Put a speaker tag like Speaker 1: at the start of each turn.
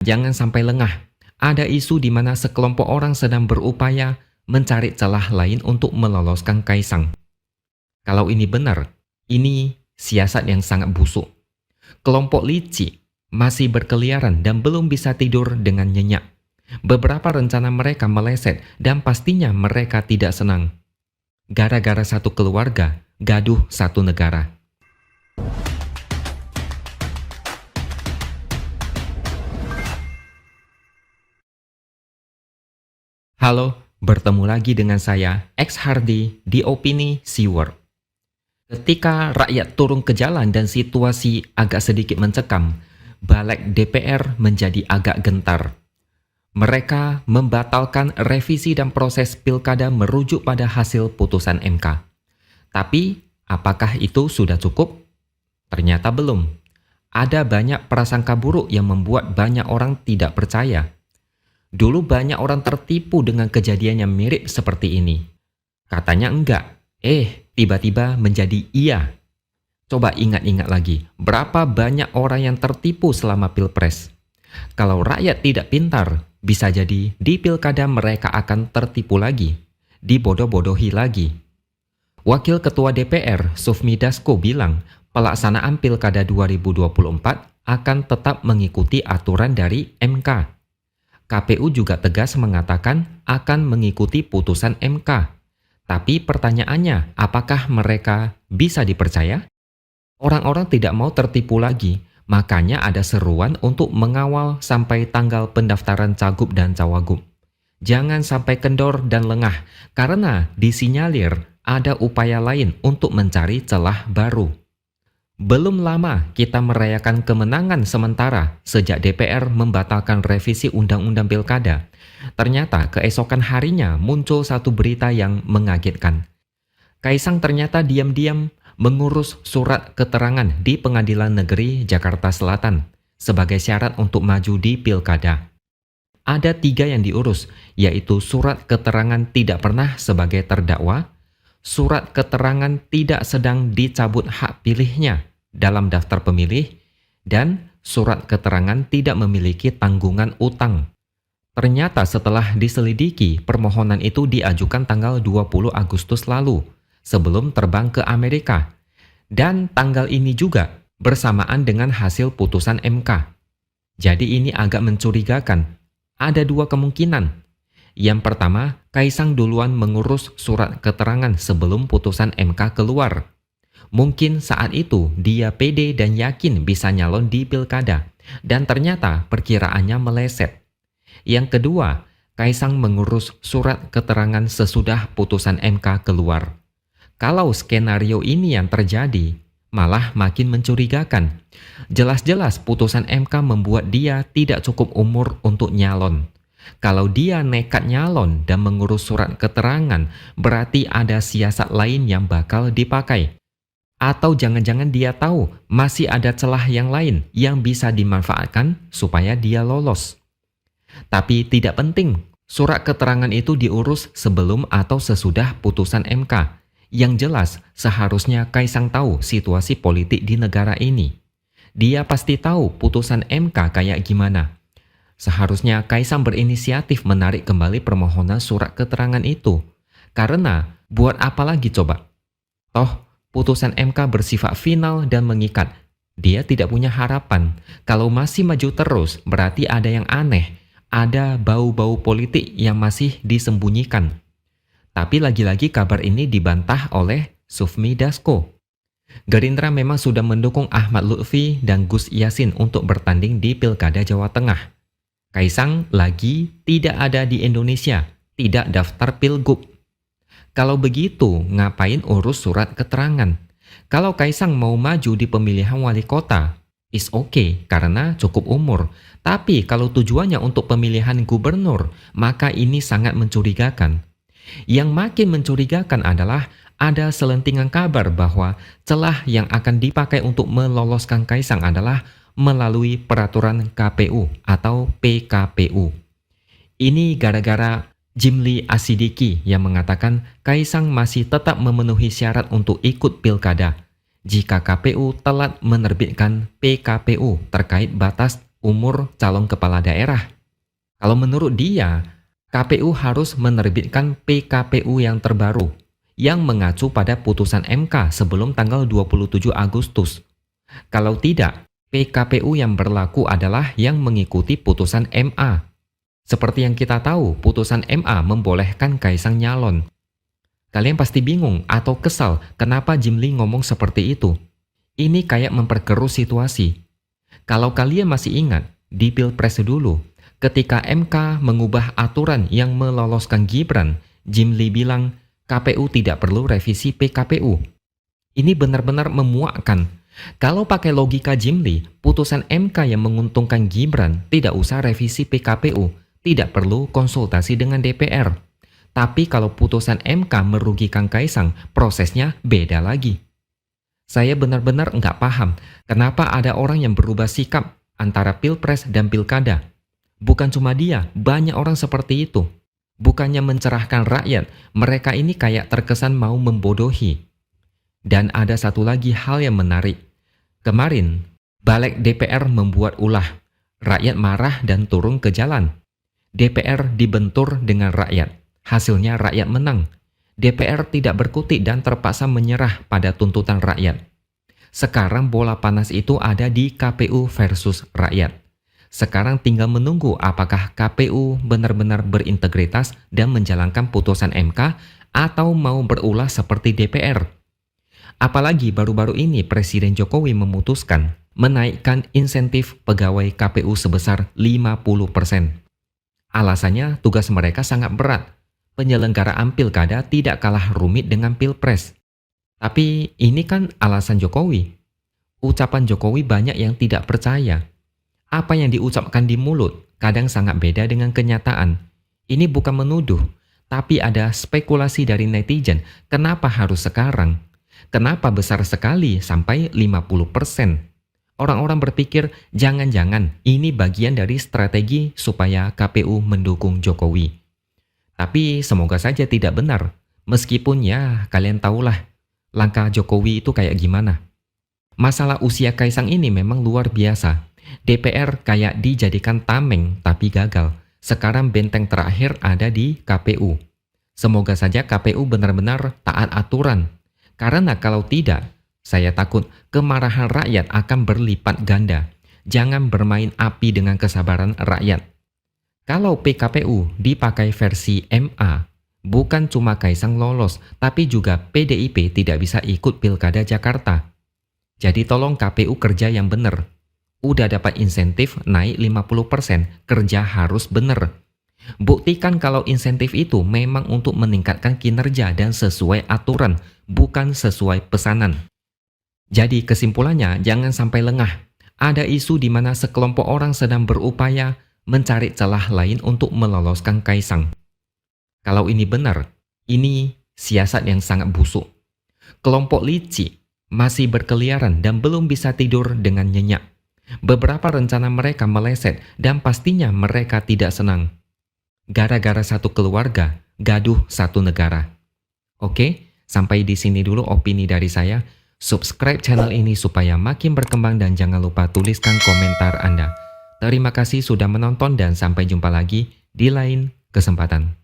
Speaker 1: Jangan sampai lengah. Ada isu di mana sekelompok orang sedang berupaya mencari celah lain untuk meloloskan Kaisang. Kalau ini benar, ini siasat yang sangat busuk. Kelompok licik masih berkeliaran dan belum bisa tidur dengan nyenyak. Beberapa rencana mereka meleset dan pastinya mereka tidak senang. Gara-gara satu keluarga, gaduh satu negara. Halo, bertemu lagi dengan saya, X Hardy, di Opini Seaword. Ketika rakyat turun ke jalan dan situasi agak sedikit mencekam, balik DPR menjadi agak gentar. Mereka membatalkan revisi dan proses pilkada merujuk pada hasil putusan MK. Tapi, apakah itu sudah cukup? Ternyata belum. Ada banyak prasangka buruk yang membuat banyak orang tidak percaya. Dulu banyak orang tertipu dengan kejadian yang mirip seperti ini. Katanya enggak, tiba-tiba menjadi iya. Coba ingat-ingat lagi, berapa banyak orang yang tertipu selama pilpres? Kalau rakyat tidak pintar, bisa jadi di pilkada mereka akan tertipu lagi, dibodoh-bodohi lagi. Wakil Ketua DPR, Sufmi Dasko bilang, pelaksanaan pilkada 2024 akan tetap mengikuti aturan dari MK. KPU juga tegas mengatakan akan mengikuti putusan MK. Tapi pertanyaannya, apakah mereka bisa dipercaya? Orang-orang tidak mau tertipu lagi, makanya ada seruan untuk mengawal sampai tanggal pendaftaran cagup dan cawagup. Jangan sampai kendor dan lengah, karena disinyalir ada upaya lain untuk mencari celah baru. Belum lama kita merayakan kemenangan sementara sejak DPR membatalkan revisi Undang-Undang Pilkada. Ternyata keesokan harinya muncul satu berita yang mengagetkan. Kaisang ternyata diam-diam mengurus surat keterangan di Pengadilan Negeri Jakarta Selatan sebagai syarat untuk maju di Pilkada. Ada 3 yang diurus, yaitu surat keterangan tidak pernah sebagai terdakwa, surat keterangan tidak sedang dicabut hak pilihnya dalam daftar pemilih, dan surat keterangan tidak memiliki tanggungan utang. Ternyata setelah diselidiki, permohonan itu diajukan tanggal 20 Agustus lalu, sebelum terbang ke Amerika. Dan tanggal ini juga bersamaan dengan hasil putusan MK. Jadi ini agak mencurigakan. Ada 2 kemungkinan. Yang pertama, Kaisang duluan mengurus surat keterangan sebelum putusan MK keluar. Mungkin saat itu dia pede dan yakin bisa nyalon di pilkada, dan ternyata perkiraannya meleset. Yang kedua, Kaisang mengurus surat keterangan sesudah putusan MK keluar. Kalau skenario ini yang terjadi, malah makin mencurigakan. Jelas-jelas putusan MK membuat dia tidak cukup umur untuk nyalon. Kalau dia nekat nyalon dan mengurus surat keterangan, berarti ada siasat lain yang bakal dipakai. Atau jangan-jangan dia tahu masih ada celah yang lain yang bisa dimanfaatkan supaya dia lolos. Tapi tidak penting, surat keterangan itu diurus sebelum atau sesudah putusan MK. Yang jelas, seharusnya Kaisang tahu situasi politik di negara ini. Dia pasti tahu putusan MK kayak gimana. Seharusnya Kaisang berinisiatif menarik kembali permohonan surat keterangan itu. Karena, buat apa lagi coba? Toh, putusan MK bersifat final dan mengikat. Dia tidak punya harapan. Kalau masih maju terus, berarti ada yang aneh. Ada bau-bau politik yang masih disembunyikan. Tapi lagi-lagi kabar ini dibantah oleh Sufmi Dasko. Gerindra memang sudah mendukung Ahmad Lutfi dan Gus Yassin untuk bertanding di Pilkada Jawa Tengah. Kaisang lagi tidak ada di Indonesia, tidak daftar pilgub. Kalau begitu, ngapain urus surat keterangan? Kalau Kaisang mau maju di pemilihan wali kota, is okay karena cukup umur. Tapi kalau tujuannya untuk pemilihan gubernur, maka ini sangat mencurigakan. Yang makin mencurigakan adalah ada selentingan kabar bahwa celah yang akan dipakai untuk meloloskan Kaisang adalah melalui peraturan KPU atau PKPU. Ini gara-gara Jimli Asidiki yang mengatakan Kaisang masih tetap memenuhi syarat untuk ikut pilkada jika KPU telat menerbitkan PKPU terkait batas umur calon kepala daerah. Kalau menurut dia, KPU harus menerbitkan PKPU yang terbaru yang mengacu pada putusan MK sebelum tanggal 27 Agustus. Kalau tidak, PKPU yang berlaku adalah yang mengikuti putusan MA. Seperti yang kita tahu, putusan MA membolehkan Kaisang nyalon. Kalian pasti bingung atau kesal kenapa Jim Lee ngomong seperti itu. Ini kayak memperkeruh situasi. Kalau kalian masih ingat, di Pilpres dulu, ketika MK mengubah aturan yang meloloskan Gibran, Jim Lee bilang KPU tidak perlu revisi PKPU. Ini benar-benar memuakkan. Kalau pakai logika Jim Lee, putusan MK yang menguntungkan Gibran tidak usah revisi PKPU, tidak perlu konsultasi dengan DPR. Tapi kalau putusan MK merugikan Kaisang, prosesnya beda lagi. Saya benar-benar nggak paham kenapa ada orang yang berubah sikap antara Pilpres dan Pilkada. Bukan cuma dia, banyak orang seperti itu. Bukannya mencerahkan rakyat, mereka ini kayak terkesan mau membodohi. Dan ada satu lagi hal yang menarik. Kemarin, balik DPR membuat ulah. Rakyat marah dan turun ke jalan. DPR dibentur dengan rakyat. Hasilnya rakyat menang. DPR tidak berkutik dan terpaksa menyerah pada tuntutan rakyat. Sekarang bola panas itu ada di KPU versus rakyat. Sekarang tinggal menunggu apakah KPU benar-benar berintegritas dan menjalankan putusan MK atau mau berulah seperti DPR. Apalagi baru-baru ini Presiden Jokowi memutuskan menaikkan insentif pegawai KPU sebesar 50%. Alasannya tugas mereka sangat berat. Penyelenggaraan pilkada tidak kalah rumit dengan pilpres. Tapi ini kan alasan Jokowi. Ucapan Jokowi banyak yang tidak percaya. Apa yang diucapkan di mulut kadang sangat beda dengan kenyataan. Ini bukan menuduh, tapi ada spekulasi dari netizen. Kenapa harus sekarang? Kenapa besar sekali sampai 50%? Orang-orang berpikir jangan-jangan ini bagian dari strategi supaya KPU mendukung Jokowi. Tapi semoga saja tidak benar. Meskipun ya kalian tahulah langkah Jokowi itu kayak gimana. Masalah usia Kaisang ini memang luar biasa. DPR kayak dijadikan tameng tapi gagal. Sekarang benteng terakhir ada di KPU. Semoga saja KPU benar-benar taat aturan. Karena kalau tidak, saya takut kemarahan rakyat akan berlipat ganda. Jangan bermain api dengan kesabaran rakyat. Kalau PKPU dipakai versi MA, bukan cuma Kaisang lolos, tapi juga PDIP tidak bisa ikut Pilkada Jakarta. Jadi tolong KPU kerja yang benar. Udah dapat insentif naik 50%, kerja harus benar. Buktikan kalau insentif itu memang untuk meningkatkan kinerja dan sesuai aturan, bukan sesuai pesanan. Jadi kesimpulannya jangan sampai lengah. Ada isu di mana sekelompok orang sedang berupaya mencari celah lain untuk meloloskan Kaisang. Kalau ini benar, ini siasat yang sangat busuk. Kelompok licik masih berkeliaran dan belum bisa tidur dengan nyenyak. Beberapa rencana mereka meleset dan pastinya mereka tidak senang. Gara-gara satu keluarga, gaduh satu negara. Oke, sampai di sini dulu opini dari saya. Subscribe channel ini supaya makin berkembang dan jangan lupa tuliskan komentar Anda. Terima kasih sudah menonton dan sampai jumpa lagi di lain kesempatan.